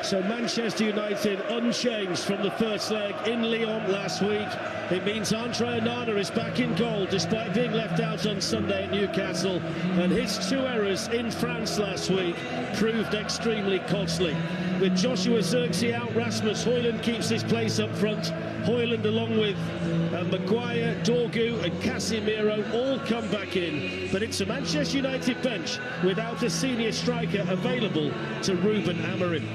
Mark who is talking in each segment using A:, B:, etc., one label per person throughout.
A: So Manchester United unchanged from the first leg in Lyon last week. It means Andre Onana is back in goal despite being left out on Sunday at Newcastle, and his 2 errors in France last week proved extremely costly. With Joshua Zirkzee out, Rasmus Højlund keeps his place up front. Højlund along with Maguire, Dorgu and Casemiro all come back in, but it's a Manchester United bench without a senior striker available to Ruben Amorim.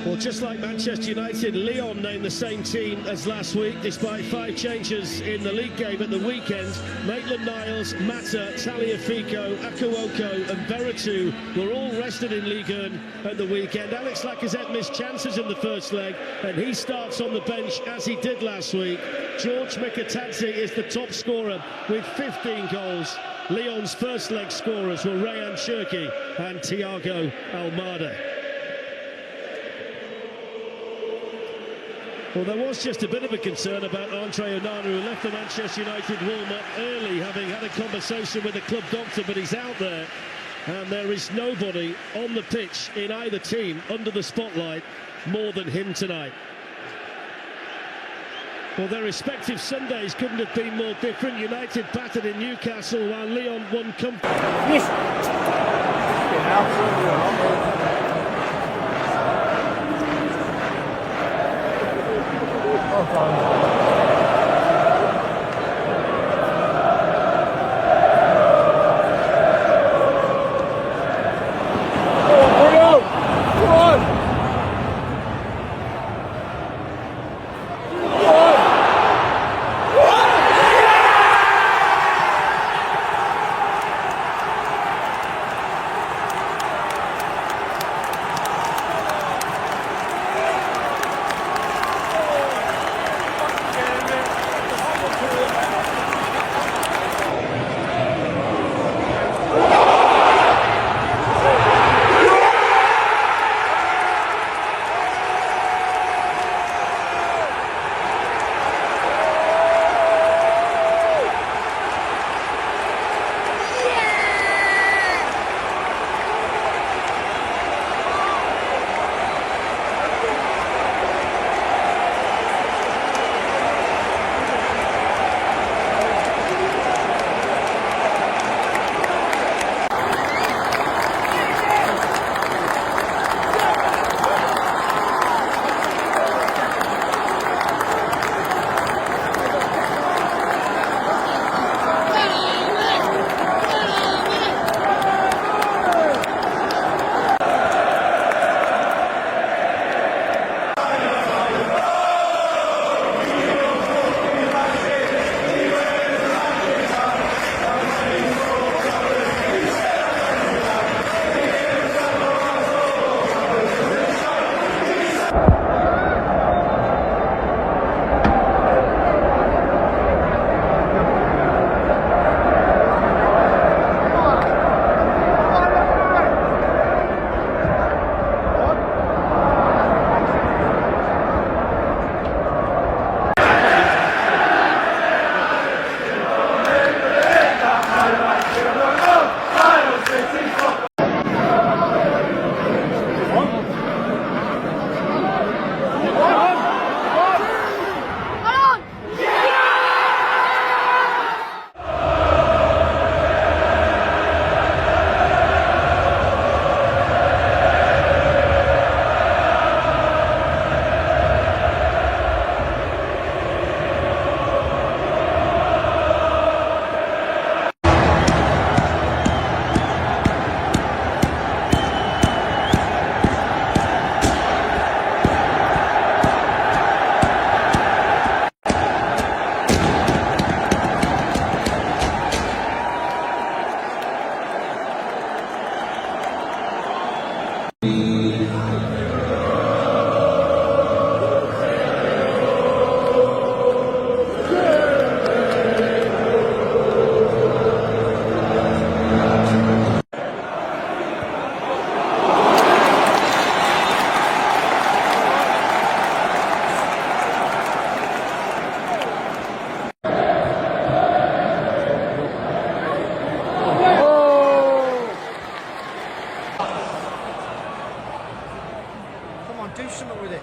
A: Well, just like Manchester United, Lyon named the same team as last week, despite 5 changes in the league game at the weekend. Maitland-Niles, Mata, Tagliafico, Akewoko and Veretout were all rested in Ligue 1 at the weekend. Alex Lacazette missed chances in the first leg, and he starts on the bench as he did last week. George Mikatadze is the top scorer with 15 goals. Lyon's first leg scorers were Rayan Cherki and Thiago Almada. Well, there was just a bit of a concern about Andre Onana, who left the Manchester United warm-up early, having had a conversation with the club doctor, but he's out there. And there is nobody on the pitch in either team under the spotlight more than him tonight. Well, their respective Sundays couldn't have been more different. United battered in Newcastle while Lyon won comfortably.
B: Do something with it.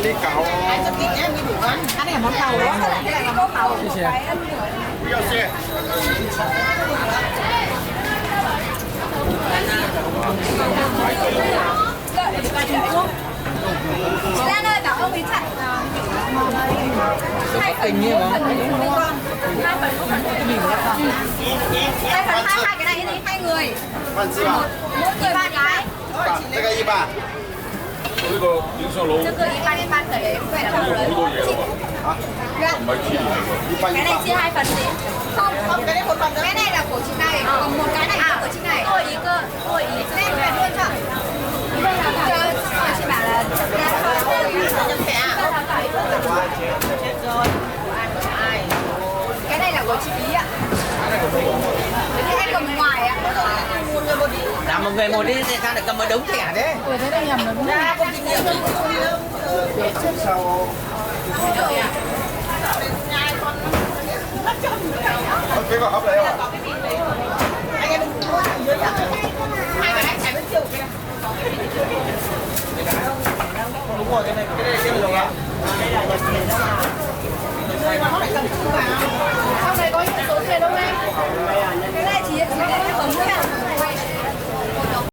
C: Đi cậu.
D: Cái này là món tàu đó. Cái này là món tàu.
C: Vô xe.
D: Lan ơi, bảo ông ấy chặn hai phần như con. Hai phần hai cái này hai người.
C: Phần gì ạ?
D: Mỗi người ba cái.
C: Cái gì bà?
E: 呢個影相佬，
D: 這個一般嘅貴啦。
E: 好多嘢咯喎，唔係切嚟喎。
D: Cái này chia hai phần gì? Không, cái này một phần. Cái này là của chị này, còn một cái này là của chị này. Tôi ý cơ, tôi ý. Nên phải luôn cho. Chị bảo là cái này là của chị Ý ạ. Cái này cầm ngoài ạ.
B: Làm một người một đi thì sao lại cầm một đống thẻ đấy.
D: Ủa thế này nhầm nó đúng
B: Ra không kinh nghiệm.
C: Ok. vào hộp này không ạ?
D: Có cái gì đấy rồi. Anh em mua ở dưới chẳng. Hai cái anh chảy bên chiều kia.
C: Đúng rồi, cái này là được ạ.
D: Mà nó lại cần thu vào.